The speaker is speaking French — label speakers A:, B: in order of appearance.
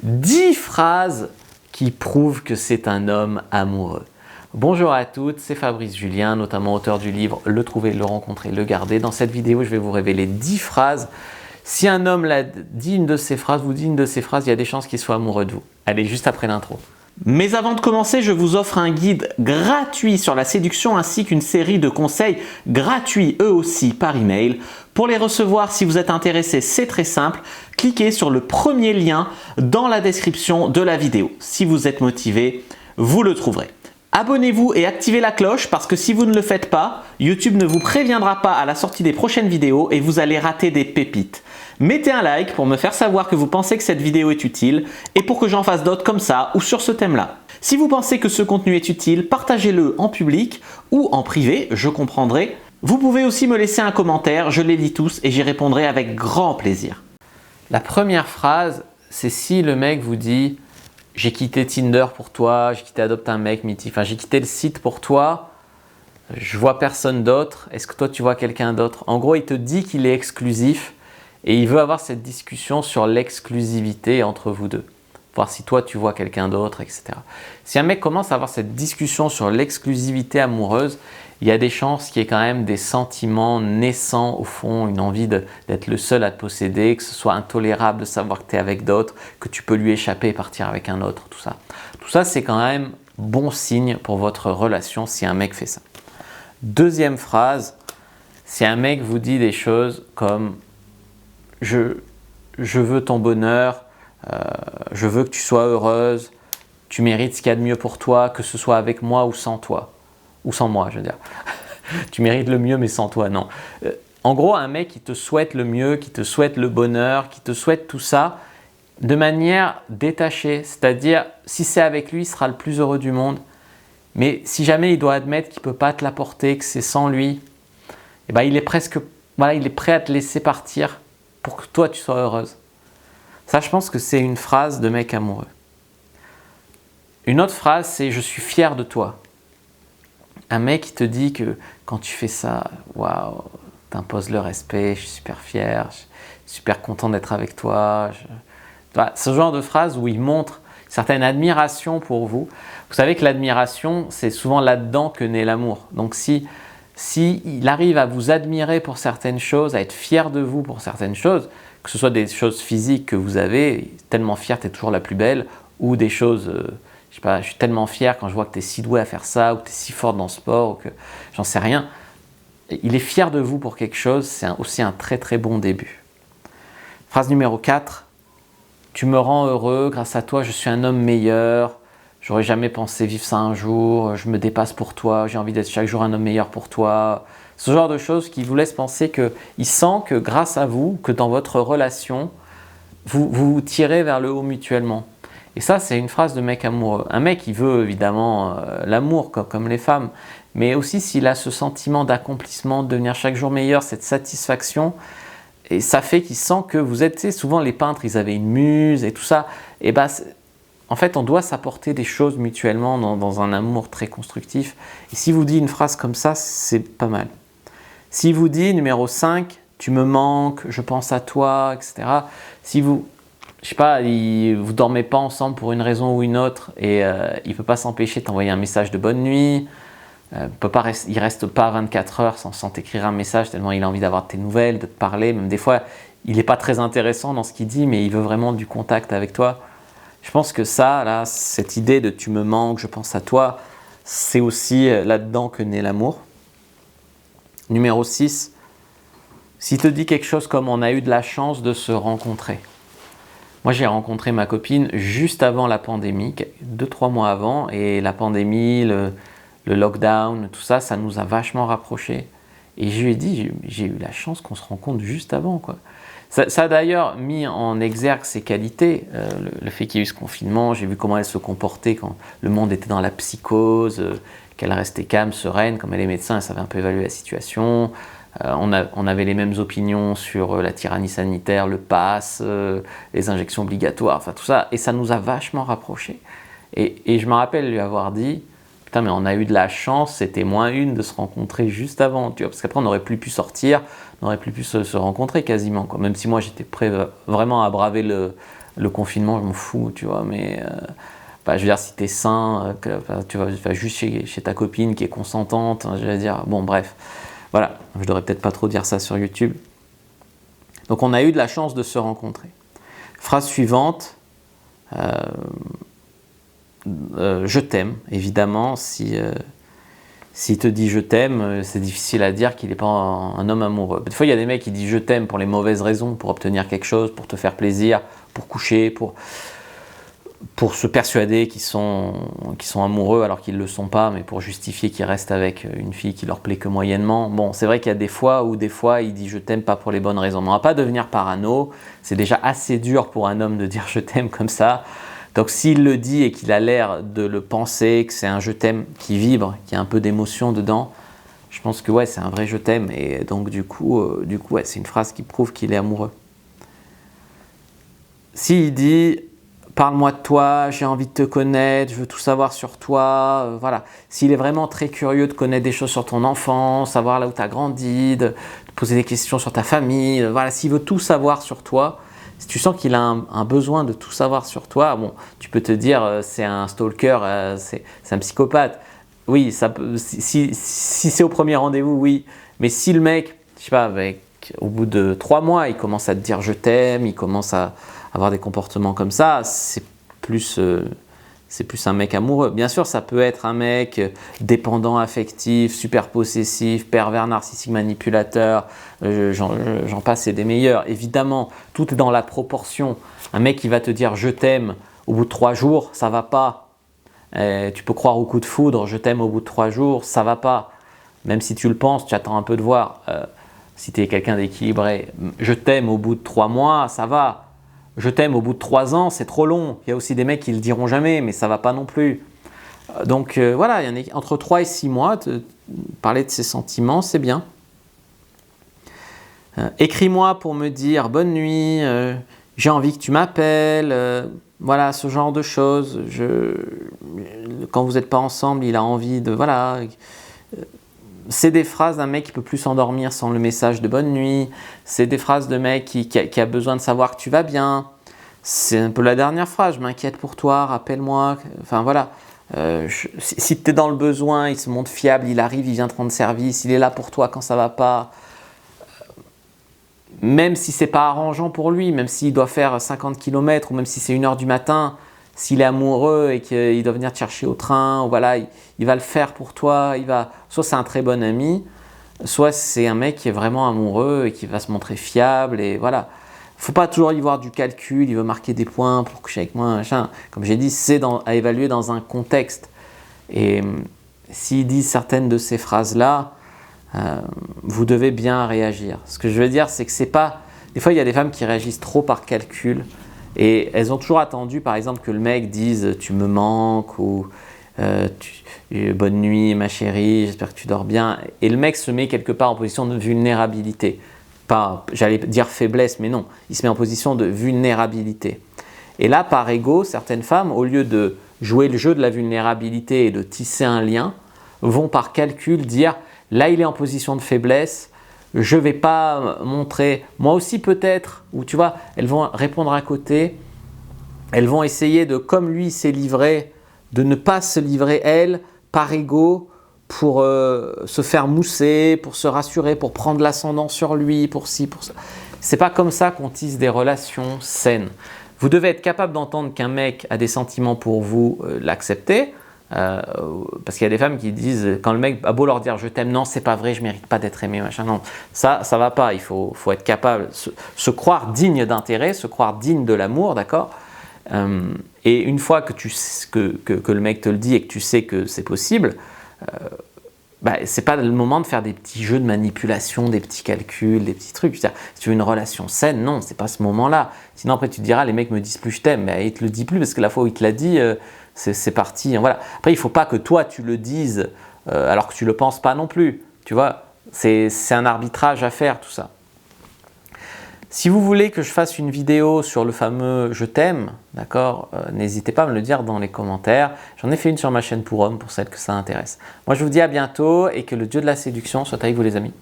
A: 10 phrases qui prouvent que c'est un homme amoureux. Bonjour à toutes, c'est Fabrice Julien, notamment auteur du livre Le trouver, le rencontrer, le garder. Dans cette vidéo, je vais vous révéler 10 phrases. Si un homme l'a dit une de ces phrases, vous dit une de ces phrases, il y a des chances qu'il soit amoureux de vous. Allez, juste après l'intro. Mais avant de commencer, je vous offre un guide gratuit sur la séduction ainsi qu'une série de conseils gratuits eux aussi par email. Pour les recevoir, si vous êtes intéressé, c'est très simple. Cliquez sur le premier lien dans la description de la vidéo. Si vous êtes motivé, vous le trouverez. Abonnez-vous et activez la cloche parce que si vous ne le faites pas, YouTube ne vous préviendra pas à la sortie des prochaines vidéos et vous allez rater des pépites. Mettez un like pour me faire savoir que vous pensez que cette vidéo est utile et pour que j'en fasse d'autres comme ça ou sur ce thème-là. Si vous pensez que ce contenu est utile, partagez-le en public ou en privé, je comprendrai. Vous pouvez aussi me laisser un commentaire, je les lis tous et j'y répondrai avec grand plaisir. La première phrase, c'est si le mec vous dit « j'ai quitté Tinder pour toi, j'ai quitté Adopte un mec, Mythique, enfin j'ai quitté le site pour toi, je vois personne d'autre, est-ce que toi tu vois quelqu'un d'autre ?» En gros, il te dit qu'il est exclusif et il veut avoir cette discussion sur l'exclusivité entre vous deux. Voir si toi tu vois quelqu'un d'autre, etc. Si un mec commence à avoir cette discussion sur l'exclusivité amoureuse, il y a des chances qu'il y ait quand même des sentiments naissants au fond, une envie d'être le seul à te posséder, que ce soit intolérable de savoir que tu es avec d'autres, que tu peux lui échapper et partir avec un autre, tout ça. Tout ça, c'est quand même bon signe pour votre relation si un mec fait ça. Deuxième phrase, si un mec vous dit des choses comme « je veux ton bonheur », je veux que tu sois heureuse, tu mérites ce qu'il y a de mieux pour toi, que ce soit avec moi ou sans toi. Ou sans moi, je veux dire. Tu mérites le mieux, mais sans toi, non. En gros, un mec qui te souhaite le mieux, qui te souhaite le bonheur, qui te souhaite tout ça, de manière détachée. C'est-à-dire, si c'est avec lui, il sera le plus heureux du monde. Mais si jamais il doit admettre qu'il ne peut pas te l'apporter, que c'est sans lui, eh ben, il est prêt à te laisser partir pour que toi, tu sois heureuse. Ça, je pense que c'est une phrase de mec amoureux. Une autre phrase, c'est « je suis fier de toi ». Un mec qui te dit que quand tu fais ça, waouh, t'imposes le respect, je suis super fier, je suis super content d'être avec toi. Ce genre de phrase où il montre une certaine admiration pour vous. Vous savez que l'admiration, c'est souvent là-dedans que naît l'amour. Donc si il arrive à vous admirer pour certaines choses, à être fier de vous pour certaines choses, que ce soit des choses physiques que vous avez, tellement fier, tu es toujours la plus belle, ou des choses, je sais pas, je suis tellement fier quand je vois que tu es si doué à faire ça, ou que tu es si forte dans le sport, ou que j'en sais rien. Il est fier de vous pour quelque chose, c'est aussi un très très bon début. Phrase numéro 4, tu me rends heureux, grâce à toi je suis un homme meilleur, j'aurais jamais pensé vivre ça un jour, je me dépasse pour toi, j'ai envie d'être chaque jour un homme meilleur pour toi. Ce genre de choses qui vous laissent penser qu'il sent que grâce à vous, que dans votre relation, vous vous tirez vers le haut mutuellement. Et ça, c'est une phrase de mec amoureux. Un mec, il veut évidemment l'amour comme les femmes, mais aussi s'il a ce sentiment d'accomplissement, de devenir chaque jour meilleur, cette satisfaction, et ça fait qu'il sent que vous êtes, tu sais, souvent les peintres, ils avaient une muse et tout ça, et ben, en fait, on doit s'apporter des choses mutuellement dans un amour très constructif. Et si vous dit une phrase comme ça, c'est pas mal. Si vous dit numéro 5, tu me manques, je pense à toi, etc. Si vous, je sais pas, vous dormez pas ensemble pour une raison ou une autre et il peut pas s'empêcher de t'envoyer un message de bonne nuit, il reste pas 24 heures sans t'écrire un message tellement il a envie d'avoir tes nouvelles, de te parler. Même des fois, il n'est pas très intéressant dans ce qu'il dit, mais il veut vraiment du contact avec toi. Je pense que ça, là, cette idée de tu me manques, je pense à toi, c'est aussi là-dedans que naît l'amour. Numéro 6, s'il te dit quelque chose comme « on a eu de la chance de se rencontrer ». Moi, j'ai rencontré ma copine juste avant la pandémie, 2-3 mois avant, et la pandémie, le lockdown, tout ça, ça nous a vachement rapprochés. Et je lui ai dit, j'ai eu la chance qu'on se rencontre juste avant, quoi. Ça a d'ailleurs mis en exergue ses qualités, le fait qu'il y ait eu ce confinement. J'ai vu comment elle se comportait quand le monde était dans la psychose, qu'elle restait calme, sereine, comme elle est médecin, elle savait un peu évaluer la situation. On avait les mêmes opinions sur la tyrannie sanitaire, le pass, les injections obligatoires, enfin tout ça, et ça nous a vachement rapprochés. Et je me rappelle lui avoir dit « Putain, mais on a eu de la chance, c'était moins une de se rencontrer juste avant, tu vois, parce qu'après on n'aurait plus pu sortir, on n'aurait plus pu se rencontrer quasiment, quoi. Même si moi j'étais prêt vraiment à braver le confinement, je m'en fous, tu vois, mais je veux dire, si t'es sain, tu vas juste chez ta copine qui est consentante, je vais dire, bon bref, voilà, je devrais peut-être pas trop dire ça sur YouTube. Donc on a eu de la chance de se rencontrer. Phrase suivante, je t'aime, évidemment, s'il te dit je t'aime, c'est difficile à dire qu'il n'est pas un homme amoureux. Des fois, il y a des mecs qui disent je t'aime pour les mauvaises raisons, pour obtenir quelque chose, pour te faire plaisir, pour coucher, pour se persuader qu'ils sont amoureux alors qu'ils ne le sont pas, mais pour justifier qu'ils restent avec une fille qui leur plaît que moyennement. Bon, c'est vrai qu'il y a des fois où il dit je t'aime pas pour les bonnes raisons. Mais on ne va pas devenir parano, c'est déjà assez dur pour un homme de dire je t'aime comme ça. Donc s'il le dit et qu'il a l'air de le penser, que c'est un je t'aime qui vibre, qui a un peu d'émotion dedans, je pense que ouais, c'est un vrai je t'aime. Et donc du coup ouais, c'est une phrase qui prouve qu'il est amoureux. S'il dit parle-moi de toi, j'ai envie de te connaître, je veux tout savoir sur toi, voilà. S'il est vraiment très curieux de connaître des choses sur ton enfance, savoir là où tu as grandi, de poser des questions sur ta famille, voilà, s'il veut tout savoir sur toi, si tu sens qu'il a un besoin de tout savoir sur toi, bon, tu peux te dire c'est un stalker, c'est un psychopathe. Oui, ça peut, si c'est au premier rendez-vous, oui. Mais si le mec, je sais pas, au bout de 3 mois, il commence à te dire je t'aime, il commence à avoir des comportements comme ça, c'est plus un mec amoureux. Bien sûr, ça peut être un mec dépendant, affectif, super possessif, pervers, narcissique, manipulateur, j'en passe, c'est des meilleurs. Évidemment, tout est dans la proportion. Un mec qui va te dire « je t'aime » au bout de 3 jours, ça va pas. Tu peux croire au coup de foudre, je t'aime au bout de 3 jours, ça va pas. Même si tu le penses, tu attends un peu de voir. Si tu es quelqu'un d'équilibré, je t'aime au bout de 3 mois, ça va. Je t'aime au bout de 3 ans, c'est trop long. Il y a aussi des mecs qui le diront jamais, mais ça va pas non plus. Donc voilà, il y en a entre 3 et 6 mois, parler de ses sentiments, c'est bien. Écris-moi pour me dire bonne nuit, j'ai envie que tu m'appelles, voilà, ce genre de choses. Quand vous n'êtes pas ensemble, il a envie de... Voilà. C'est des phrases d'un mec qui peut plus s'endormir sans le message de bonne nuit. C'est des phrases de mec qui a besoin de savoir que tu vas bien. C'est un peu la dernière phrase, je m'inquiète pour toi, rappelle-moi. Enfin voilà, si tu es dans le besoin, il se montre fiable, il arrive, il vient te rendre service, il est là pour toi quand ça va pas. Même si c'est pas arrangeant pour lui, même s'il doit faire 50 km ou même si c'est 1h du matin, s'il est amoureux et qu'il doit venir te chercher au train, ou voilà, il va le faire pour toi, soit c'est un très bon ami, soit c'est un mec qui est vraiment amoureux et qui va se montrer fiable et voilà. Faut pas toujours y voir du calcul, il veut marquer des points pour coucher avec moi, machin. Comme j'ai dit, c'est à évaluer dans un contexte. Et s'il dit certaines de ces phrases-là, vous devez bien réagir. Ce que je veux dire, c'est que c'est pas... Des fois, il y a des femmes qui réagissent trop par calcul et elles ont toujours attendu, par exemple, que le mec dise « tu me manques » ou bonne nuit ma chérie, j'espère que tu dors bien ». Et le mec se met quelque part en position de vulnérabilité. Pas, j'allais dire faiblesse, mais non, il se met en position de vulnérabilité. Et là, par ego, certaines femmes, au lieu de jouer le jeu de la vulnérabilité et de tisser un lien, vont par calcul dire « là, il est en position de faiblesse, je ne vais pas montrer, moi aussi peut-être », ou tu vois, elles vont répondre à côté, elles vont essayer de, comme lui s'est livré, de ne pas se livrer elles, par ego, pour se faire mousser, pour se rassurer, pour prendre l'ascendant sur lui, pour ci, pour ça. C'est pas comme ça qu'on tisse des relations saines. Vous devez être capable d'entendre qu'un mec a des sentiments pour vous, l'accepter. Parce qu'il y a des femmes qui disent, quand le mec a beau leur dire je t'aime, non c'est pas vrai, je mérite pas d'être aimé, machin, non, ça va pas, il faut être capable, se croire digne d'intérêt, se croire digne de l'amour, d'accord, et une fois que le mec te le dit et que tu sais que c'est possible, c'est pas le moment de faire des petits jeux de manipulation, des petits calculs, des petits trucs. Si tu veux une relation saine, non, c'est pas ce moment-là. Sinon après tu te diras, les mecs me disent plus je t'aime, mais il te le dit plus parce que la fois où il te l'a dit, c'est parti. Voilà. Après il faut pas que toi tu le dises alors que tu le penses pas non plus. Tu vois, c'est un arbitrage à faire tout ça. Si vous voulez que je fasse une vidéo sur le fameux « je t'aime », d'accord, n'hésitez pas à me le dire dans les commentaires. J'en ai fait une sur ma chaîne pour hommes, pour celles que ça intéresse. Moi, je vous dis à bientôt et que le dieu de la séduction soit avec vous les amis.